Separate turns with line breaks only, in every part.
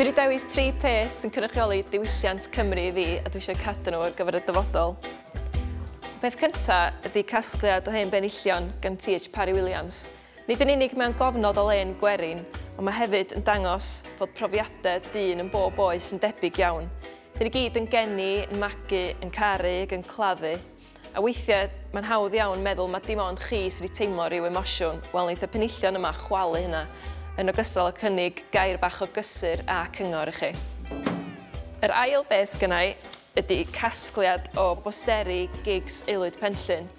Dwi wedi dewis 3 peth sy'n cynrychioli diwylliant Cymru i fi a dwi eisiau cadw nhw ar gyfer y dyfodol. Peth cyntaf ydy casgliad o hen benillion gan Branwen Williams. Nid yn unig mewn gofnod o len gwerin, ond mae hefyd yn dangos fod profiadau dyn yn bob oes yn debyg iawn. Dyn ni gyd yn geni, yn magu, yn caru ac yn claddu. A weithiau, mae'n hawdd iawn meddwl mae dim ond chi sydd wedi teimlo rhyw emosiwn, wel wneith y penillion yma chwalu hynna, yn ogystal â cynnig gair bach o gysur a cyngor i chi. Yr ail beth sgynnau ydy casgliad o bosteri gigs aelwyd penllyn.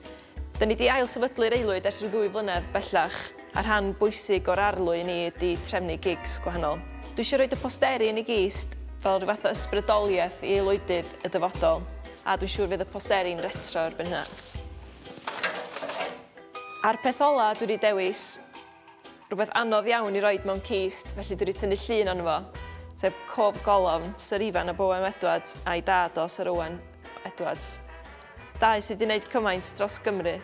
Da ni wedi ail sefydlu'r aelwyd ers rhyw 2 flynedd bellach, a rhan bwysig o'r arlwy ni ydy trefnu gigs gwahanol. Dwi eisiau rhoi y posteri yn ei gist fel rhyw fath o ysbrydoliaeth i aelwydydd y dyfodol, a dwi'n siŵr fydd y posteri'n retro erbyn hynna. A'r peth ola dwi wedi dewis, rhywbeth anodd iawn i roed mewn cist, felly dwi wedi tynnu llun arno fo, sef cof golofn Syr Ifan a Branwen Edwards a'i dad o Syr Owen Edwards. Dau sydd wedi gwneud cymaint dros Gymru.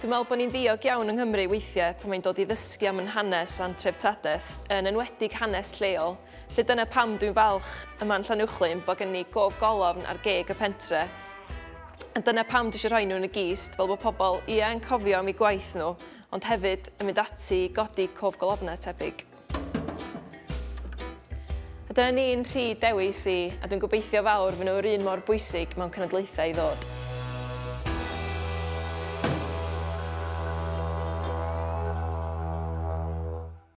Dwi'n meddwl bod ni'n ddiog iawn yng Nghymru weithiau pan mae'n dod i ddysgu am yn hanes a'n treftadaeth, yn enwedig hanes lleol, lle dyna pam dwi'n falch yma'n Llanuwchlyn bod gen ni gof golofn ar geg y pentre. A dyna pam dwi eisiau rhoi nhw yn y gist, fel bod pobl yn cofio am eu gwaith nhw, ond hefyd yn mynd ati i godi cof golofnau tebyg. A dyna ni'n rhy dewis i, a dwi'n gobeithio fawr fy nhw'r un mor bwysig mewn cenedlaethau i ddod.